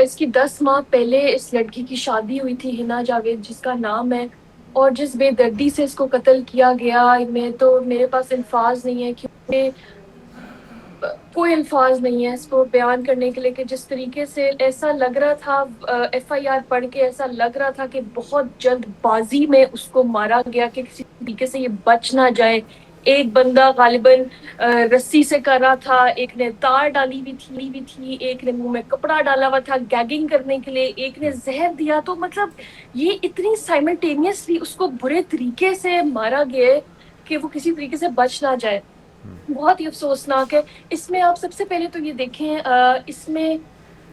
اس کی 10 ماہ پہلے اس لڑکی کی شادی ہوئی تھی، ہنا جاوید جس کا نام ہے، اور جس بے دردی سے اس کو قتل کیا گیا، میرے پاس الفاظ نہیں ہے، کیونکہ کوئی الفاظ نہیں ہے اس کو بیان کرنے کے لیے کہ جس طریقے سے ایسا لگ رہا تھا، ایف آئی آر پڑھ کے ایسا لگ رہا تھا کہ بہت جلد بازی میں اس کو مارا گیا کہ کسی طریقے سے یہ بچ نہ جائے۔ ایک بندہ غالباً رسی سے کر رہا تھا، ایک نے تار ڈالی ہوئی تھی، ایک نے منہ میں کپڑا ڈالا ہوا تھا گیگنگ کرنے کے لیے، ایک نے زہر دیا۔ تو مطلب یہ اتنی سائملٹینیسلی اس کو برے طریقے سے مارا گیا ہے کہ وہ کسی طریقے سے بچ نہ جائے۔ بہت ہی افسوسناک ہے۔ اس میں آپ سب سے پہلے تو یہ دیکھیں، اس میں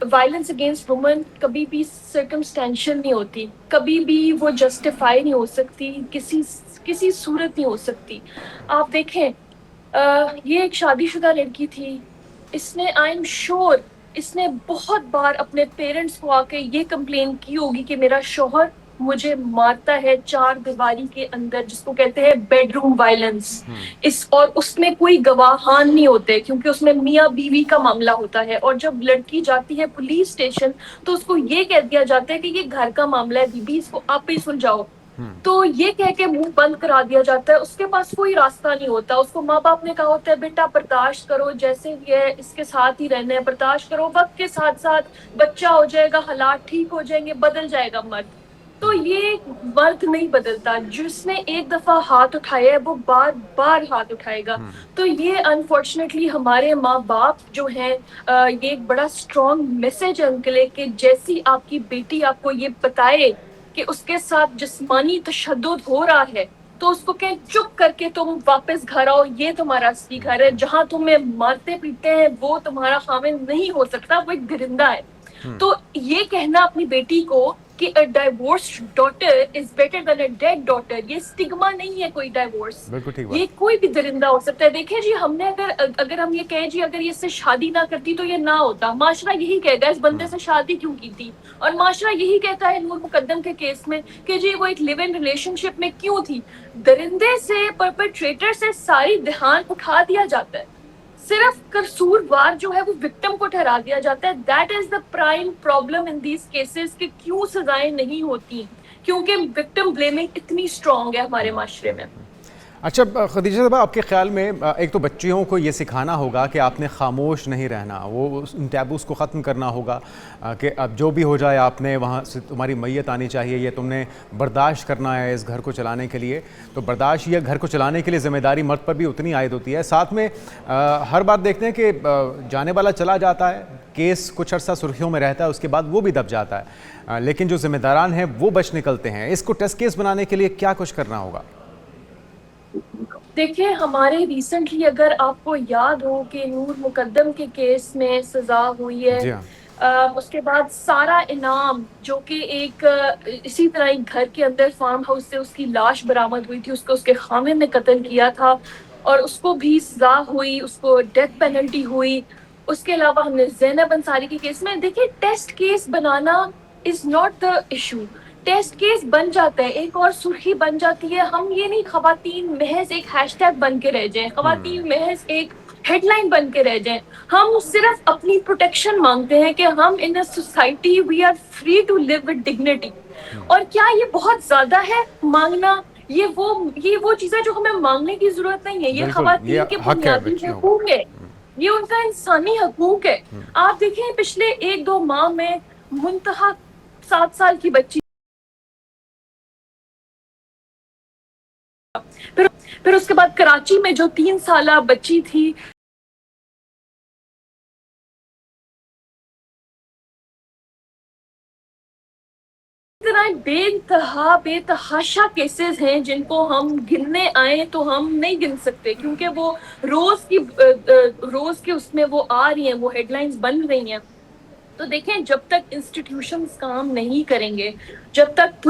وائلنس اگینسٹ وومن کبھی بھی سرکمسٹینشل نہیں ہوتی، کبھی بھی وہ جسٹیفائی نہیں ہو سکتی، کسی صورت نہیں ہو سکتی۔ آپ دیکھیں، یہ ایک شادی شدہ لڑکی تھی، اس نے آئی ایم شیور اس نے بہت بار اپنے پیرنٹس کو آ کے یہ کمپلین کی ہوگی کہ میرا شوہر مجھے مارتا ہے چار دیواری کے اندر، جس کو کہتے ہیں بیڈ روم وائلنس۔ اور اس میں کوئی گواہان نہیں ہوتے کیونکہ اس میں میاں بیوی کا معاملہ ہوتا ہے، اور جب لڑکی جاتی ہے پولیس اسٹیشن تو اس کو یہ کہہ دیا جاتا ہے کہ یہ گھر کا معاملہ ہے، بی بی اس کو آپ ہی سلجھاؤ۔ تو یہ کہہ کے منہ بند کرا دیا جاتا ہے، اس کے پاس کوئی راستہ نہیں ہوتا۔ اس کو ماں باپ نے کہا ہوتا ہے بیٹا برداشت کرو، جیسے بھی ہے اس کے ساتھ ہی رہنا ہے، برداشت کرو، وقت کے ساتھ ساتھ بچہ ہو جائے گا، حالات ٹھیک ہو جائیں گے، بدل جائے گا مرد۔ تو یہ مرد نہیں بدلتا، جس نے ایک دفعہ ہاتھ اٹھایا ہے وہ بار بار ہاتھ اٹھائے گا۔ تو یہ انفارچونیٹلی ہمارے ماں باپ جو ہیں، یہ ایک بڑا اسٹرانگ میسج ہے ان کے لیے کہ جیسی آپ کی بیٹی آپ کو یہ بتائے کہ اس کے ساتھ جسمانی تشدد ہو رہا ہے تو اس کو کہیں چپ کر کے تم واپس گھر آؤ، یہ تمہارا اصلی گھر ہے، جہاں تمہیں مارتے پیٹتے ہیں وہ تمہارا خامن نہیں ہو سکتا، وہ ایک درندہ ہے۔ تو یہ کہنا اپنی بیٹی کو کہ a divorced daughter is better than a dead daughter، یہ اسٹگما نہیں ہے کوئی ڈائیورس، بالکل ٹھیک یہ بات۔ کوئی بھی درندہ ہو سکتا ہے۔ دیکھیں جی، ہم نے اگر ہم یہ کہیں جی اگر یہ اس سے شادی نہ کرتی تو یہ نہ ہوتا، معاشرہ یہی کہے گا اس بندے سے شادی کیوں کی تھی، اور معاشرہ یہی کہتا ہے نور مقدم کے کیس میں کہ جی وہ ایک لیو ان ریلیشن شپ میں کیوں تھی۔ درندے سے، پرپیٹریٹر سے ساری دھیان اٹھا دیا جاتا ہے، صرف قصوروار جو ہے وہ وکٹم کو ٹھہرا دیا جاتا ہے۔ That is the prime problem in these cases کہ کیوں سزائیں نہیں ہوتی، کیونکہ وکٹم بلیمنگ اتنی اسٹرانگ ہے ہمارے معاشرے میں۔ اچھا خدیجہ صاحبہ، آپ کے خیال میں ایک تو بچیوں کو یہ سکھانا ہوگا کہ آپ نے خاموش نہیں رہنا، وہ ان ٹیبوز کو ختم کرنا ہوگا کہ اب جو بھی ہو جائے آپ نے وہاں سے تمہاری میت آنی چاہیے، یہ تم نے برداشت کرنا ہے اس گھر کو چلانے کے لیے۔ تو برداشت یہ گھر کو چلانے کے لیے ذمہ داری مرد پر بھی اتنی عائد ہوتی ہے۔ ساتھ میں ہر بار دیکھتے ہیں کہ جانے والا چلا جاتا ہے، کیس کچھ عرصہ سرخیوں میں رہتا ہے، اس کے بعد وہ بھی دب جاتا ہے، لیکن جو ذمہ داران ہیں وہ بچ نکلتے ہیں۔ اس کو ٹیسٹ کیس بنانے کے لیے کیا کچھ کرنا ہوگا؟ دیکھیں، ہمارے ریسنٹلی اگر آپ کو یاد ہو کہ نور مقدم کے کیس میں سزا ہوئی ہے، جی ہاں۔ اس کے بعد سارا انعام جو کہ ایک اسی طرح ایک گھر کے اندر فارم ہاؤس سے اس کی لاش برآمد ہوئی تھی، اس کو اس کے خامن نے قتل کیا تھا اور اس کو بھی سزا ہوئی، اس کو ڈیتھ پینلٹی ہوئی۔ اس کے علاوہ ہم نے زینب انصاری کے کیس میں دیکھیں، ٹیسٹ کیس بنانا is not the issue, test case بن جاتا ہے، ایک اور سرخی بن جاتی ہے۔ ہم یہ نہیں خواتین محض ایک ہیش ٹیگ بن کے رہ جائیں، خواتین محض ایک ہیڈ لائن بن کے رہ جائیں۔ ہم صرف اپنی پروٹیکشن مانگتے ہیں کہ ہم in a society we are free to live with dignity. اور کیا یہ بہت زیادہ ہے مانگنا؟ یہ وہ چیزیں جو ہمیں مانگنے کی ضرورت نہیں ہے، یہ بالکل، خواتین کے یہ حق ہے بنیادی بچیوں حقوق ہے، یہ ان کا انسانی حقوق ہے۔ آپ دیکھیں پچھلے 1-2 ماہ میں منتہا 7 سال کی بچی، پھر اس کے بعد کراچی میں جو 3 سالہ بچی تھی، بے تحاشا کیسز ہیں جن کو ہم گننے آئیں تو ہم نہیں گن سکتے، کیونکہ وہ روز کی اس میں وہ آ رہی ہیں، وہ ہیڈ لائنز بن رہی ہیں۔ تو دیکھیں، جب تک انسٹیٹیوشنز کام نہیں کریں گے، جب تک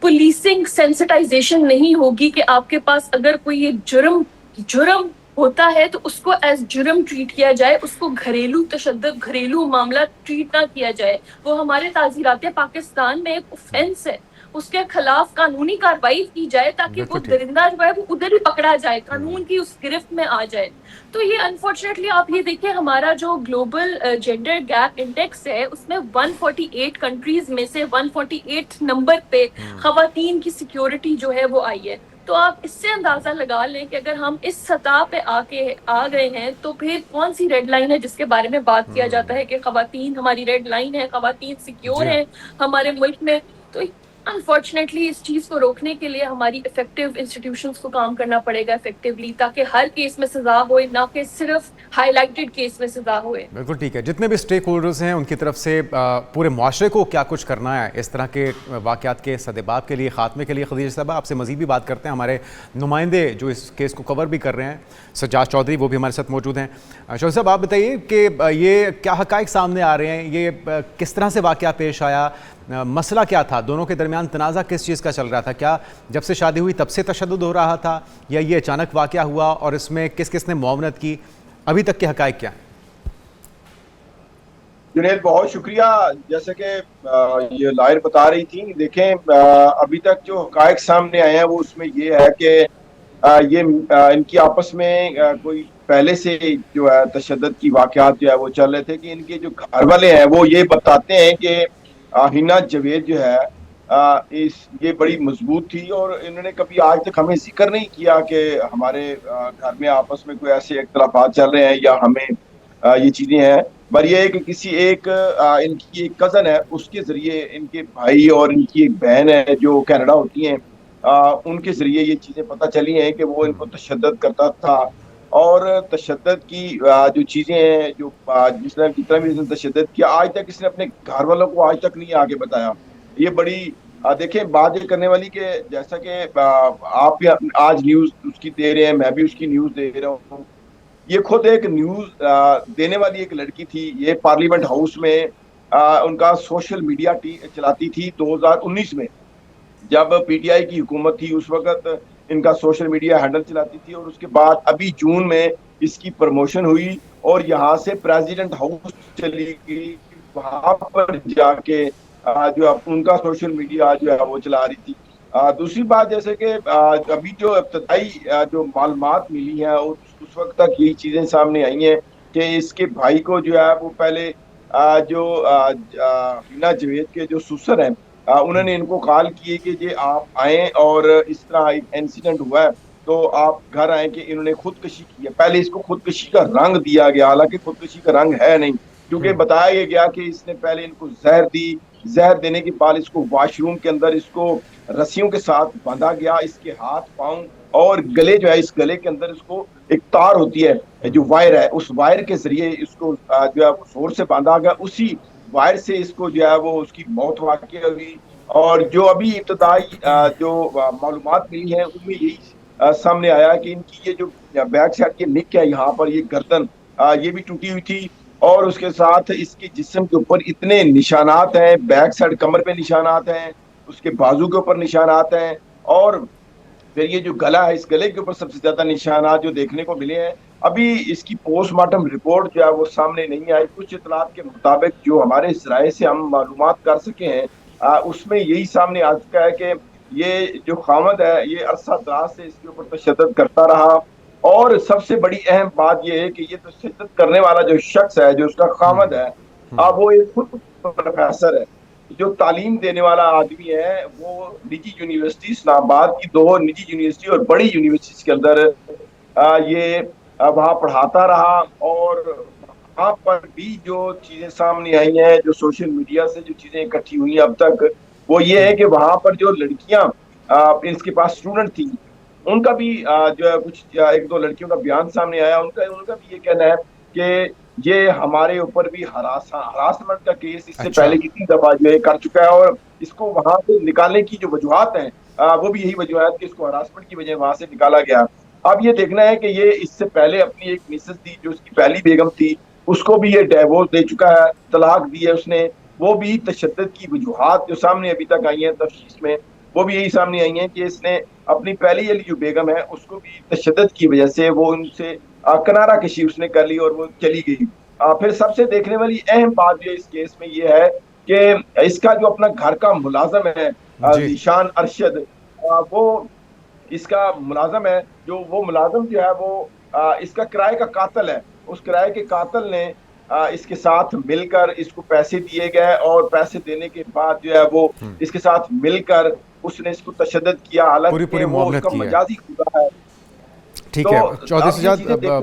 پولیسنگ سینسٹائزیشن نہیں ہوگی کہ آپ کے پاس اگر کوئی یہ جرم ہوتا ہے تو اس کو ایز جرم ٹریٹ کیا جائے، اس کو گھریلو تشدد، گھریلو معاملہ ٹریٹ نہ کیا جائے۔ وہ ہمارے تعزیرات پاکستان میں ایک اوفینس ہے، اس کے خلاف قانونی کارروائی کی جائے تاکہ وہ درندہ جو ہے وہ ادھر ہی پکڑا جائے, قانون کی اس گرفت میں آ جائے. تو یہ انفارچونیٹلی آپ یہ دیکھیں ہمارا جو گلوبل جینڈر گیپ انڈیکس ہے اس میں 148 کنٹریز میں سے 148 نمبر پہ خواتین کی سیکیورٹی جو ہے وہ آئی ہے. تو آپ اس سے اندازہ لگا لیں کہ اگر ہم اس سطح پہ آ گئے ہیں تو پھر کون سی ریڈ لائن ہے جس کے بارے میں بات کیا جاتا ہے کہ خواتین ہماری ریڈ لائن ہے, خواتین سیکیور ہیں ہمارے ملک میں. تو انفارچونیٹلی اس چیز کو روکنے کے لیے ہماری افیکٹو انسٹیٹیوشنس کو کام کرنا پڑے گا افیکٹولی, تاکہ ہر کیس میں سزا ہوئے, نہ کہ صرف ہائی لائٹڈ کیس میں سزا ہوئے. بالکل ٹھیک ہے. جتنے بھی اسٹیک ہولڈرز ہیں ان کی طرف سے پورے معاشرے کو کیا کچھ کرنا ہے اس طرح کے واقعات کے سدباب کے لیے, خاتمے کے لیے؟ خدیجہ صاحبہ آپ سے مزید بھی بات کرتے ہیں. ہمارے نمائندے جو اس کیس کو کور بھی کر رہے ہیں, سجاد چودھری, وہ بھی ہمارے ساتھ موجود ہیں. چودھری صاحب آپ بتائیے کہ یہ کیا حقائق سامنے آ رہے ہیں, یہ کس طرح سے واقعہ پیش آیا, مسئلہ کیا تھا, دونوں کے درمیان تنازع کس چیز کا چل رہا تھا؟ کیا جب سے شادی ہوئی تب سے تشدد ہو رہا تھا, یا یہ اچانک واقعہ ہوا اور اس میں کس کس نے معاونت کی؟ ابھی تک کے حقائق کیا ہیں؟ جنید بہت شکریہ. جیسے کہ یہ لائر بتا رہی تھی, دیکھیں ابھی تک جو حقائق سامنے آئے ہیں وہ اس میں یہ ہے کہ یہ ان کی آپس میں کوئی پہلے سے جو ہے تشدد کی واقعات جو ہے وہ چل رہے تھے. کہ ان کے جو گھر والے ہیں وہ یہ بتاتے ہیں کہ حنا جاوید جو ہے یہ بڑی مضبوط تھی, اور انہوں نے کبھی آج تک ہمیں ذکر نہیں کیا کہ ہمارے گھر میں آپس میں کوئی ایسے اختلافات چل رہے ہیں یا ہمیں یہ چیزیں ہیں. پر یہ ہے کہ کسی ایک ان کی ایک کزن ہے, اس کے ذریعے ان کے بھائی اور ان کی ایک بہن ہے جو کینیڈا ہوتی ہیں, ان کے ذریعے یہ چیزیں پتہ چلی ہیں کہ وہ ان کو تشدد کرتا تھا. اور تشدد کی جو چیزیں ہیں, جو جتنا بھی اس نے تشدد کیا, آج تک اس نے اپنے گھر والوں کو آج تک نہیں آگے بتایا. یہ بڑی دیکھیں بات یہ کرنے والی کہ جیسا کہ آپ آج نیوز اس کی دے رہے ہیں, میں بھی اس کی نیوز دے رہا ہوں. یہ خود ایک نیوز دینے والی ایک لڑکی تھی. یہ پارلیمنٹ ہاؤس میں ان کا سوشل میڈیا چلاتی تھی 2019 میں, جب پی ٹی آئی کی حکومت تھی اس وقت ان کا سوشل میڈیا ہینڈل چلاتی تھی. اور اس کے بعد ابھی جون میں اس کی پروموشن ہوئی اور یہاں سے پریزیڈنٹ ہاؤس چلی گئی, وہاں پر جا کے جو ان کا سوشل میڈیا جو ہے وہ چلا رہی تھی. دوسری بات, جیسے کہ ابھی جو ابتدائی جو معلومات ملی ہیں اس وقت تک یہی چیزیں سامنے آئی ہیں کہ اس کے بھائی کو جو ہے وہ پہلے جو حنا جاوید کے جو سسر ہیں انہوں نے ان کو کال کیے کہ جی آپ آئیں, اور اس طرح ایک انسیڈنٹ ہوا ہے تو آپ گھر آئیں. کہ انہوں نے خودکشی کی ہے. پہلے اس کو خودکشی کا رنگ دیا گیا, حالانکہ خودکشی کا رنگ ہے نہیں, کیونکہ بتایا یہ گیا کہ اس نے پہلے ان کو زہر دی. زہر دینے کے بعد اس کو واش روم کے اندر اس کو رسیوں کے ساتھ باندھا گیا, اس کے ہاتھ پاؤں اور گلے جو ہے, اس گلے کے اندر اس کو ایک تار ہوتی ہے جو وائر ہے, اس وائر کے ذریعے اس کو جو ہے زور سے باندھا گیا. اسی وائر سے اس کو جو ہے وہ اس کی موت واقع ہوئی. اور جو ابھی ابتدائی جو معلومات ملی ہیں ان میں یہی سامنے آیا کہ ان کی یہ جو بیک سائڈ کی نک ہے, یہاں پر یہ گردن یہ بھی ٹوٹی ہوئی تھی, اور اس کے ساتھ اس کے جسم کے اوپر اتنے نشانات ہیں, بیک سائڈ کمر پہ نشانات ہیں, اس کے بازو کے اوپر نشانات ہیں, اور پھر یہ جو گلا ہے اس گلے کے اوپر سب سے زیادہ نشانات جو دیکھنے کو ملے ہیں. ابھی اس کی پوسٹ مارٹم رپورٹ جو ہے وہ سامنے نہیں آئی. کچھ اطلاعات کے مطابق جو ہمارے ذرائع سے ہم معلومات کر سکے ہیں اس میں یہی سامنے آ چکا ہے کہ یہ جو خامد ہے یہ عرصہ دراز سے اس کے اوپر تشدد کرتا رہا. اور سب سے بڑی اہم بات یہ ہے کہ یہ تشدد کرنے والا جو شخص ہے, جو اس کا خامد ہے, وہ ایک خود پروفیسر ہے, جو تعلیم دینے والا آدمی ہے. وہ نجی یونیورسٹی اسلام آباد کی 2 نجی یونیورسٹی اور بڑی یونیورسٹی کے اندر یہ وہاں پڑھاتا رہا. اور وہاں پر بھی جو چیزیں سامنے آئی ہیں, جو سوشل میڈیا سے جو چیزیں اکٹھی ہوئی ہیں اب تک, وہ یہ ہے کہ وہاں پر جو لڑکیاں اس کے پاس اسٹوڈنٹ تھیں, ان کا بھی جو ہے کچھ 1-2 لڑکیوں کا بیان سامنے آیا. ان کا بھی یہ کہنا ہے کہ یہ ہمارے اوپر بھی ہراسمنٹ کا کیس اس سے پہلے کتنی دفعہ جو ہے کر چکا ہے, اور اس کو وہاں سے نکالنے کی جو وجوہات ہیں وہ بھی یہی وجوہات کہ اس کو ہراسمنٹ کی وجہ وہاں سے نکالا گیا. اب یہ دیکھنا ہے کہ یہ اس سے پہلے اپنی ایک مسز تھی جو اس کی پہلی بیگم تھی, اس کو بھی یہ ڈیورس دے چکا ہے, طلاق دی ہے اس نے. وہ بھی تشدد کی وجوہات جو سامنے ابھی تک آئی ہیں تفتیش میں, وہ بھی یہی سامنے آئی ہیں کہ اس نے اپنی پہلی والی جو بیگم ہے اس کو بھی تشدد کی وجہ سے وہ ان سے کنارہ کشی اس نے کر لی اور وہ چلی گئی. پھر سب سے دیکھنے والی اہم بات جو اس کیس میں یہ ہے کہ اس کا جو اپنا گھر کا ملازم ہے ذیشان ارشد، وہ اس کا ملازم ہے، جو وہ ملازم جو ہے وہ اس کا کرائے کا قاتل ہے. اس کرائے کے قاتل نے اس کے ساتھ مل کر اس کو پیسے دیے گئے، اور پیسے دینے کے بعد جو ہے وہ اس کے ساتھ مل کر اس نے اس کو تشدد کیا، حالانکہ پوری وہ اس معاملت کا کی ہے. مجازی خدا ہے. ٹھیک ہے چودھری آپ یہ چیزیں سجاد،